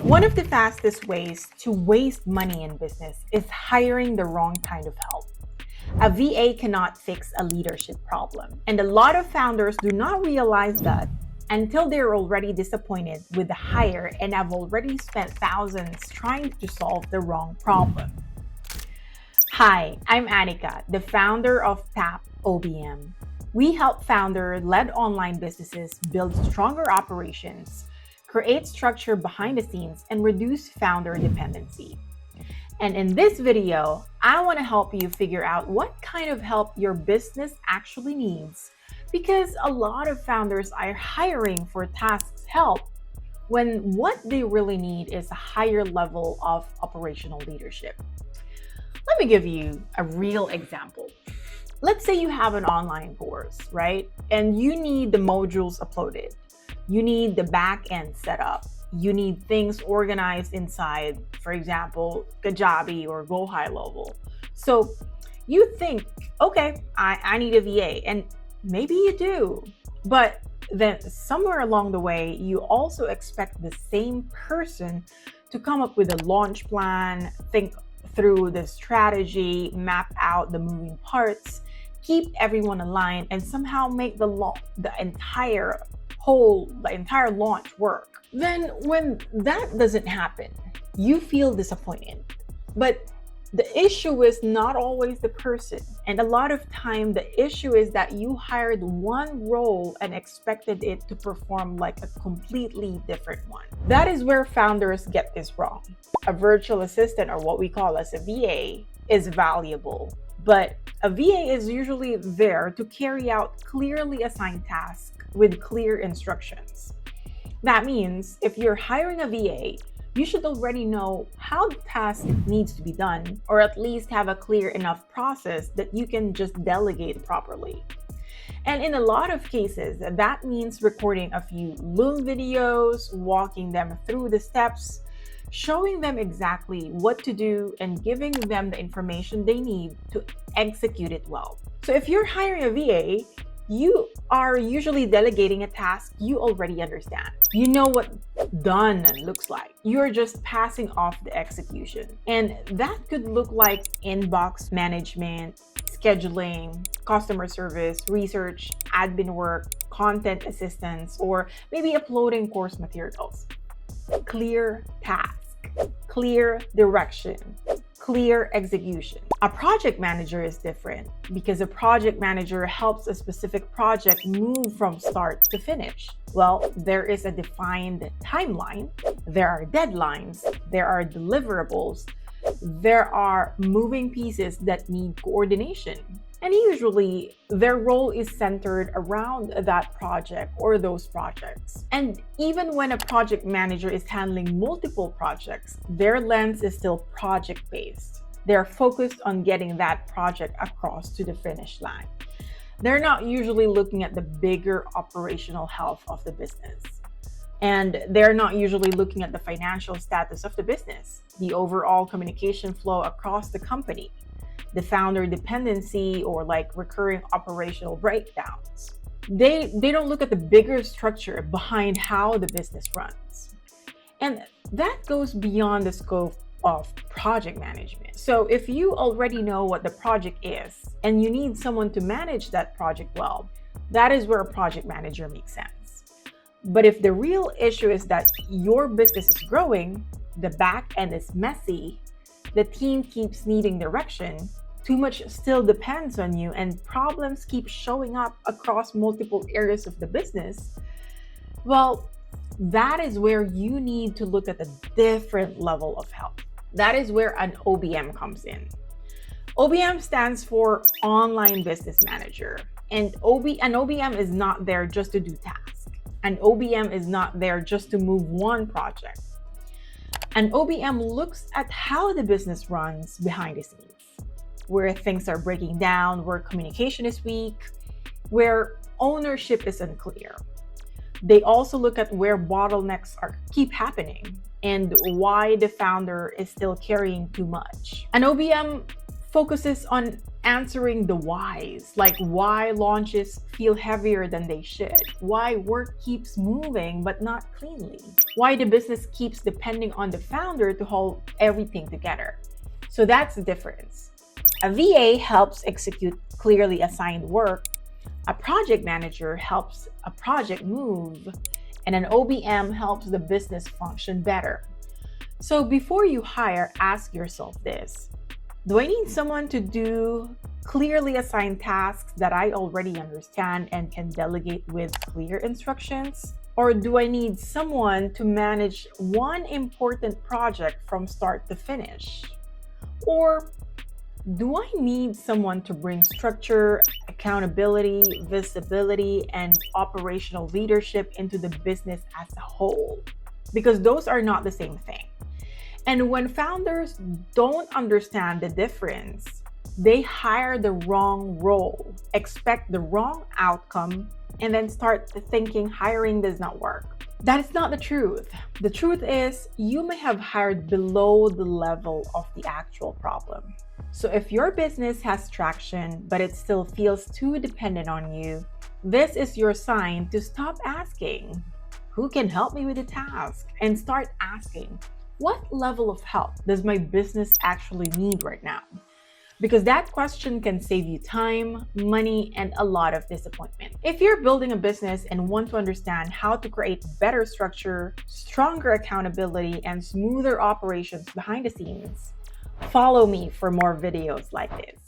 One of the fastest ways to waste money in business is hiring the wrong kind of help. A VA cannot fix a leadership problem, and a lot of founders do not realize that until they're already disappointed with the hire and have already spent thousands trying to solve the wrong problem. Hi, I'm Annika, the founder of TAP OBM. We help founder-led online businesses build stronger operations, create structure behind the scenes, and reduce founder dependency. And in this video, I want to help you figure out what kind of help your business actually needs, because a lot of founders are hiring for tasks help when what they really need is a higher level of operational leadership. Let me give you a real example. Let's say you have an online course, right? And you need the modules uploaded. You need the back end set up. You need things organized inside, for example, Kajabi or Go High Level. So you think, okay, I need a VA, and maybe you do. But then somewhere along the way, you also expect the same person to come up with a launch plan, think through the strategy, map out the moving parts, keep everyone aligned, and somehow make the entire launch work. Then when that doesn't happen, you feel disappointed. But the issue is not always the person. And a lot of time, the issue is that you hired one role and expected it to perform like a completely different one. That is where founders get this wrong. A virtual assistant, or what we call as a VA, is valuable. But a VA is usually there to carry out clearly assigned tasks with clear instructions. That means if you're hiring a VA, you should already know how the task needs to be done, or at least have a clear enough process that you can just delegate properly. And in a lot of cases, that means recording a few Loom videos, walking them through the steps, showing them exactly what to do, and giving them the information they need to execute it well. So if you're hiring a VA, you are usually delegating a task you already understand. You know what done looks like. You're just passing off the execution. And that could look like inbox management, scheduling, customer service, research, admin work, content assistance, or maybe uploading course materials. Clear task, clear direction, clear execution. A project manager is different because a project manager helps a specific project move from start to finish. Well, there is a defined timeline, there are deadlines, there are deliverables, there are moving pieces that need coordination. And usually their role is centered around that project or those projects. And even when a project manager is handling multiple projects, their lens is still project-based. They're focused on getting that project across to the finish line. They're not usually looking at the bigger operational health of the business. And they're not usually looking at the financial status of the business, the overall communication flow across the company, the founder dependency, or like recurring operational breakdowns. They don't look at the bigger structure behind how the business runs. And that goes beyond the scope of project management. So if you already know what the project is and you need someone to manage that project well, that is where a project manager makes sense. But if the real issue is that your business is growing, the back end is messy, the team keeps needing direction, too much still depends on you, and problems keep showing up across multiple areas of the business, well, that is where you need to look at a different level of help. That is where an OBM comes in. OBM stands for Online Business Manager, and an OBM is not there just to do tasks. An OBM is not there just to move one project. An OBM looks at how the business runs behind the scenes, where things are breaking down, where communication is weak, where ownership is unclear. They also look at where bottlenecks keep happening and why the founder is still carrying too much. An OBM focuses on answering the whys, like why launches feel heavier than they should, why work keeps moving but not cleanly, why the business keeps depending on the founder to hold everything together. So that's the difference. A VA helps execute clearly assigned work, a project manager helps a project move, and an OBM helps the business function better. So before you hire, ask yourself this: do I need someone to do clearly assigned tasks that I already understand and can delegate with clear instructions? Or do I need someone to manage one important project from start to finish? Or do I need someone to bring structure, accountability, visibility, and operational leadership into the business as a whole? Because those are not the same thing. And when founders don't understand the difference, they hire the wrong role, expect the wrong outcome, and then start thinking hiring does not work. That is not the truth. The truth is, you may have hired below the level of the actual problem. So if your business has traction, but it still feels too dependent on you, this is your sign to stop asking, who can help me with the task? And start asking, what level of help does my business actually need right now? Because that question can save you time, money, and a lot of disappointment. If you're building a business and want to understand how to create better structure, stronger accountability, and smoother operations behind the scenes, follow me for more videos like this.